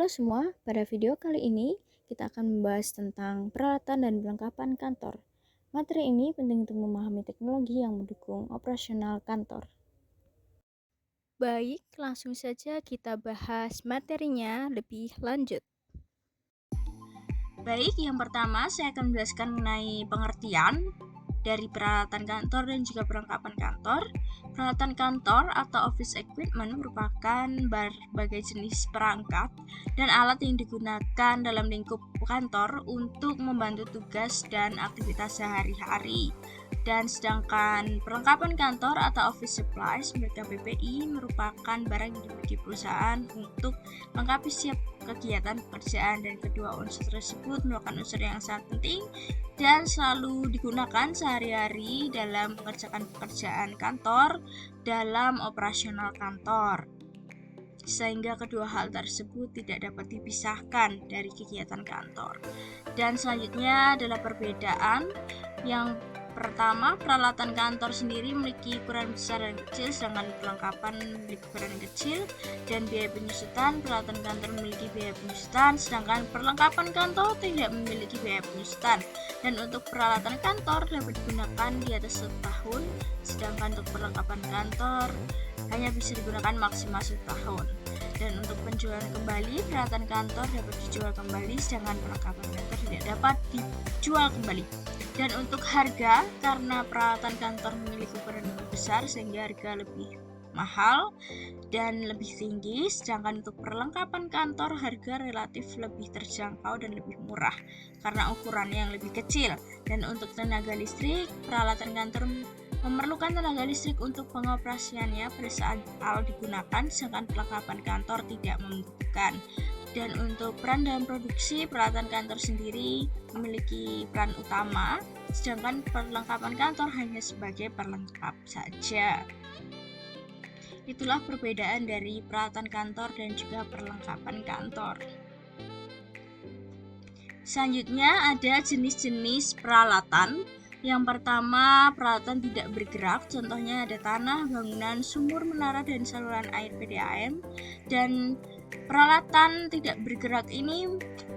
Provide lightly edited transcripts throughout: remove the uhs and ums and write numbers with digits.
Halo semua, pada video kali ini kita akan membahas tentang peralatan dan perlengkapan kantor. Materi ini penting untuk memahami teknologi yang mendukung operasional kantor. Baik, langsung saja kita bahas materinya lebih lanjut. Baik, yang pertama saya akan menjelaskan mengenai pengertian dari peralatan kantor dan juga perlengkapan kantor. Peralatan kantor atau office equipment merupakan berbagai jenis perangkat dan alat yang digunakan dalam lingkup kantor untuk membantu tugas dan aktivitas sehari-hari. Dan sedangkan perlengkapan kantor atau office supplies milik KBPI merupakan barang yang dimiliki perusahaan untuk melengkapi setiap kegiatan pekerjaan, dan kedua unsur tersebut merupakan unsur yang sangat penting dan selalu digunakan sehari-hari dalam mengerjakan pekerjaan kantor dalam operasional kantor, sehingga kedua hal tersebut tidak dapat dipisahkan dari kegiatan kantor. Dan selanjutnya adalah perbedaan. Yang pertama, peralatan kantor sendiri memiliki ukuran besar dan kecil, sedangkan perlengkapan memiliki ukuran yang kecil. Dan biaya penyusutan, peralatan kantor memiliki biaya penyusutan, sedangkan perlengkapan kantor tidak memiliki biaya penyusutan. Dan untuk peralatan kantor dapat digunakan di atas 1 tahun, sedangkan untuk perlengkapan kantor hanya bisa digunakan maksimal 1 tahun. Dan untuk penjualan kembali, peralatan kantor dapat dijual kembali, sedangkan perlengkapan kantor tidak dapat dijual kembali. Dan untuk harga, karena peralatan kantor memiliki ukuran lebih besar sehingga harga lebih mahal dan lebih tinggi, sedangkan untuk perlengkapan kantor harga relatif lebih terjangkau dan lebih murah karena ukurannya yang lebih kecil. Dan untuk tenaga listrik, peralatan kantor memerlukan tenaga listrik untuk pengoperasiannya pada saat alat digunakan, sedangkan perlengkapan kantor tidak membutuhkan. Dan untuk peran dalam produksi, peralatan kantor sendiri memiliki peran utama, sedangkan perlengkapan kantor hanya sebagai pelengkap saja. Itulah perbedaan dari peralatan kantor dan juga perlengkapan kantor. Selanjutnya ada jenis-jenis peralatan. Yang pertama, peralatan tidak bergerak, contohnya ada tanah, bangunan, sumur, menara, dan saluran air PDAM. Dan peralatan tidak bergerak ini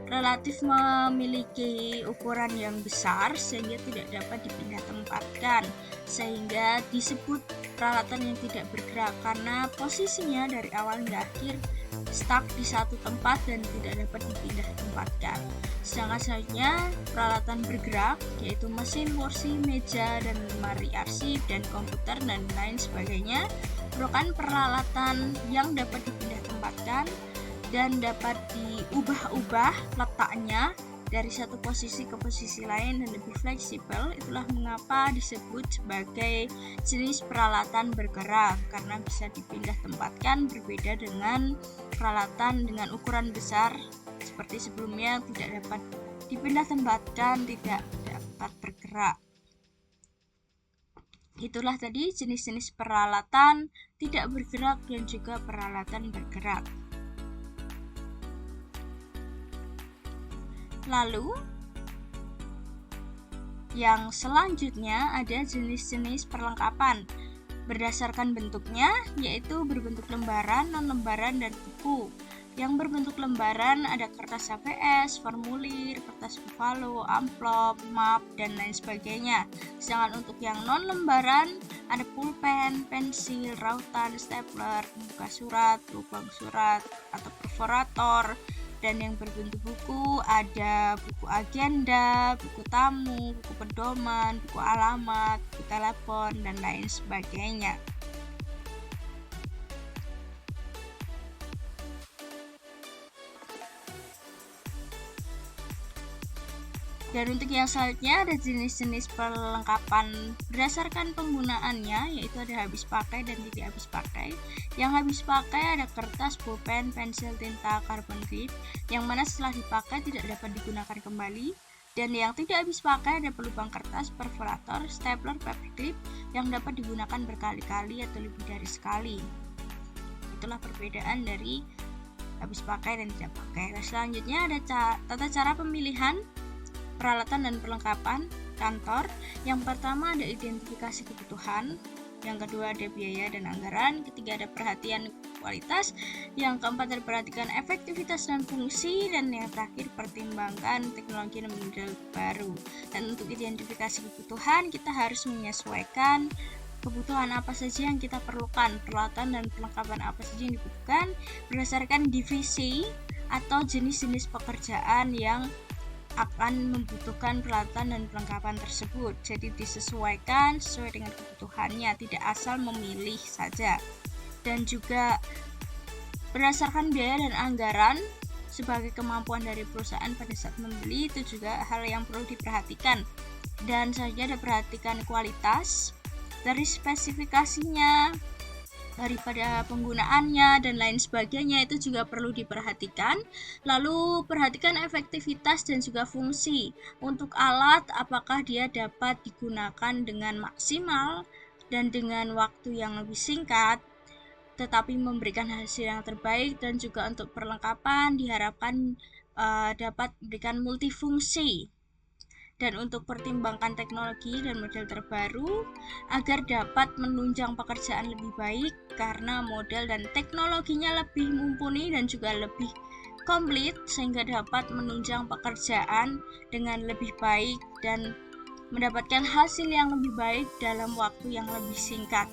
relatif memiliki ukuran yang besar sehingga tidak dapat dipindah tempatkan, sehingga disebut peralatan yang tidak bergerak karena posisinya dari awal hingga akhir stuck di satu tempat dan tidak dapat dipindah tempatkan. Sedangkan selanjutnya peralatan bergerak yaitu mesin, kursi, meja, dan lemari arsip, dan komputer, dan lain sebagainya merupakan peralatan yang dapat dipindah tempatkan dan dapat diubah-ubah letaknya dari satu posisi ke posisi lain dan lebih fleksibel. Itulah mengapa disebut sebagai jenis peralatan bergerak, karena bisa dipindah tempatkan, berbeda dengan peralatan dengan ukuran besar seperti sebelumnya tidak dapat dipindah tempatkan, tidak dapat bergerak. Itulah tadi jenis-jenis peralatan tidak bergerak dan juga peralatan bergerak. Lalu yang selanjutnya ada jenis-jenis perlengkapan berdasarkan bentuknya, yaitu berbentuk lembaran, non-lembaran, dan buku. Yang berbentuk lembaran ada kertas HVS, formulir, kertas buffalo, amplop, map, dan lain sebagainya. Sedangkan untuk yang non-lembaran ada pulpen, pensil, rautan, stapler, pembuka surat, lubang surat, atau perforator. Dan yang berbentuk buku ada buku agenda, buku tamu, buku pedoman, buku alamat, buku telepon, dan lain sebagainya. Dan untuk yang selanjutnya ada jenis-jenis perlengkapan berdasarkan penggunaannya, yaitu ada habis pakai dan tidak habis pakai. Yang habis pakai ada kertas, pulpen, pensil, tinta, carbon grip, yang mana setelah dipakai tidak dapat digunakan kembali. Dan yang tidak habis pakai ada pelubang kertas, perforator, stapler, paperclip, yang dapat digunakan berkali-kali atau lebih dari sekali. Itulah perbedaan dari habis pakai dan tidak pakai. Nah, selanjutnya ada tata cara pemilihan peralatan dan perlengkapan kantor. Yang pertama ada identifikasi kebutuhan, yang kedua ada biaya dan anggaran, ketiga ada perhatian kualitas, yang keempat perhatikan efektivitas dan fungsi, dan yang terakhir pertimbangkan teknologi dan model baru. Dan untuk identifikasi kebutuhan, kita harus menyesuaikan kebutuhan apa saja yang kita perlukan, peralatan dan perlengkapan apa saja yang dibutuhkan berdasarkan divisi atau jenis-jenis pekerjaan yang akan membutuhkan peralatan dan perlengkapan tersebut. Jadi disesuaikan sesuai dengan kebutuhannya, tidak asal memilih saja. Dan juga berdasarkan biaya dan anggaran sebagai kemampuan dari perusahaan pada saat membeli, itu juga hal yang perlu diperhatikan. Dan selanjutnya ada perhatikan kualitas dari spesifikasinya, daripada penggunaannya dan lain sebagainya, itu juga perlu diperhatikan. Lalu perhatikan efektivitas dan juga fungsi untuk alat, apakah dia dapat digunakan dengan maksimal dan dengan waktu yang lebih singkat tetapi memberikan hasil yang terbaik. Dan juga untuk perlengkapan diharapkan dapat memberikan multifungsi. Dan untuk pertimbangkan teknologi dan model terbaru agar dapat menunjang pekerjaan lebih baik karena model dan teknologinya lebih mumpuni dan juga lebih komplit, sehingga dapat menunjang pekerjaan dengan lebih baik dan mendapatkan hasil yang lebih baik dalam waktu yang lebih singkat.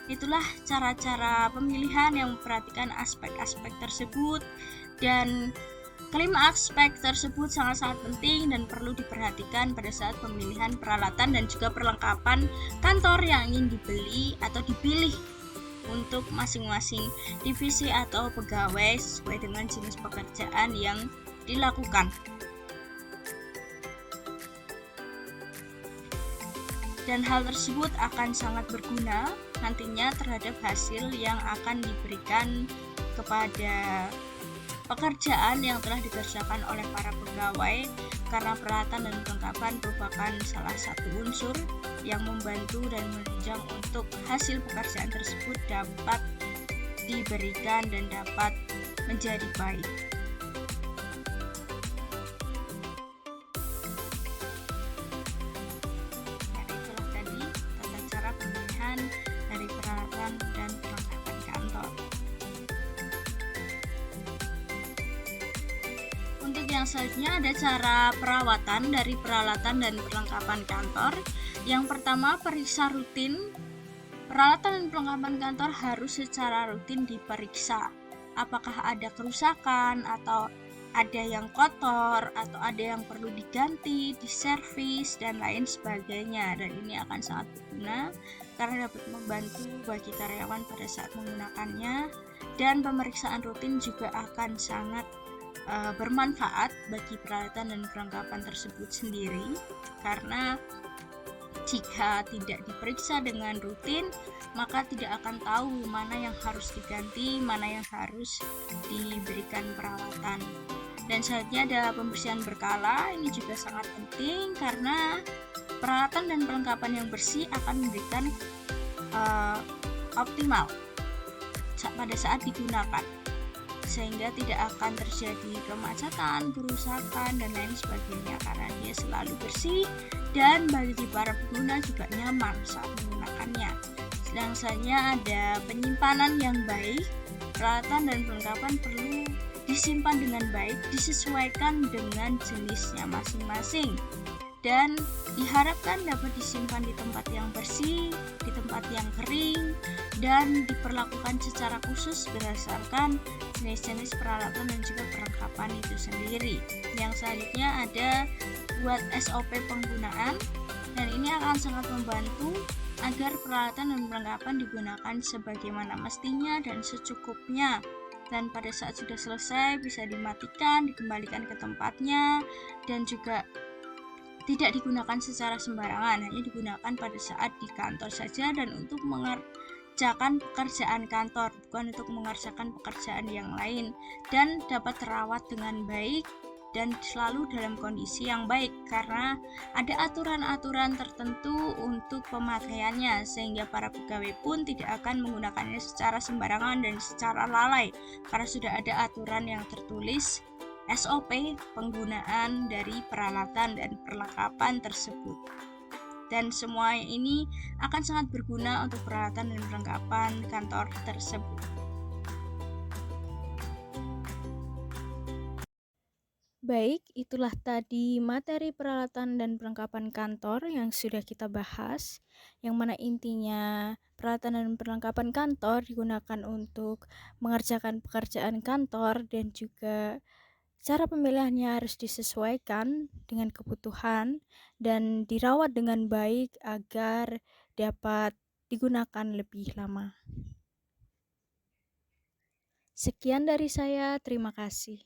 Itulah cara-cara pemilihan yang memperhatikan aspek-aspek tersebut, dan kelima aspek tersebut sangat-sangat penting dan perlu diperhatikan pada saat pemilihan peralatan dan juga perlengkapan kantor yang ingin dibeli atau dipilih untuk masing-masing divisi atau pegawai sesuai dengan jenis pekerjaan yang dilakukan. Dan hal tersebut akan sangat berguna nantinya terhadap hasil yang akan diberikan kepada pekerjaan yang telah dikerjakan oleh para pegawai, karena peralatan dan perlengkapan merupakan salah satu unsur yang membantu dan menunjang untuk hasil pekerjaan tersebut dapat diberikan dan dapat menjadi baik. Nah, itulah tadi tata cara pemilihan dari peralatan dan perlengkapan kantor. Untuk yang selanjutnya ada cara perawatan dari peralatan dan perlengkapan kantor. Yang pertama, periksa rutin. Peralatan dan perlengkapan kantor harus secara rutin diperiksa. Apakah ada kerusakan atau ada yang kotor atau ada yang perlu diganti, diservis dan lain sebagainya. Dan ini akan sangat berguna karena dapat membantu bagi karyawan pada saat menggunakannya. Dan pemeriksaan rutin juga akan sangat bermanfaat bagi peralatan dan perlengkapan tersebut sendiri, karena jika tidak diperiksa dengan rutin maka tidak akan tahu mana yang harus diganti, mana yang harus diberikan perawatan. Dan selanjutnya ada pembersihan berkala. Ini juga sangat penting karena peralatan dan perlengkapan yang bersih akan memberikan optimal pada saat digunakan, sehingga tidak akan terjadi kemacetan, kerusakan dan lain sebagainya karena dia selalu bersih dan bagi para pengguna juga nyaman saat menggunakannya. Selanjutnya ada penyimpanan yang baik. Peralatan dan perlengkapan perlu disimpan dengan baik, disesuaikan dengan jenisnya masing-masing, dan diharapkan dapat disimpan di tempat yang bersih, di tempat yang kering, dan diperlakukan secara khusus berdasarkan jenis-jenis peralatan dan juga perlengkapan itu sendiri. Yang selanjutnya ada buat SOP penggunaan, dan ini akan sangat membantu agar peralatan dan perlengkapan digunakan sebagaimana mestinya dan secukupnya, dan pada saat sudah selesai bisa dimatikan, dikembalikan ke tempatnya, dan juga tidak digunakan secara sembarangan, hanya digunakan pada saat di kantor saja dan untuk mengerjakan pekerjaan kantor, bukan untuk mengerjakan pekerjaan yang lain, dan dapat terawat dengan baik dan selalu dalam kondisi yang baik karena ada aturan-aturan tertentu untuk pemakaiannya, sehingga para pegawai pun tidak akan menggunakannya secara sembarangan dan secara lalai karena sudah ada aturan yang tertulis SOP penggunaan dari peralatan dan perlengkapan tersebut. Dan semua ini akan sangat berguna untuk peralatan dan perlengkapan kantor tersebut. Baik, itulah tadi materi peralatan dan perlengkapan kantor yang sudah kita bahas, yang mana intinya peralatan dan perlengkapan kantor digunakan untuk mengerjakan pekerjaan kantor dan juga cara pemilihannya harus disesuaikan dengan kebutuhan dan dirawat dengan baik agar dapat digunakan lebih lama. Sekian dari saya, terima kasih.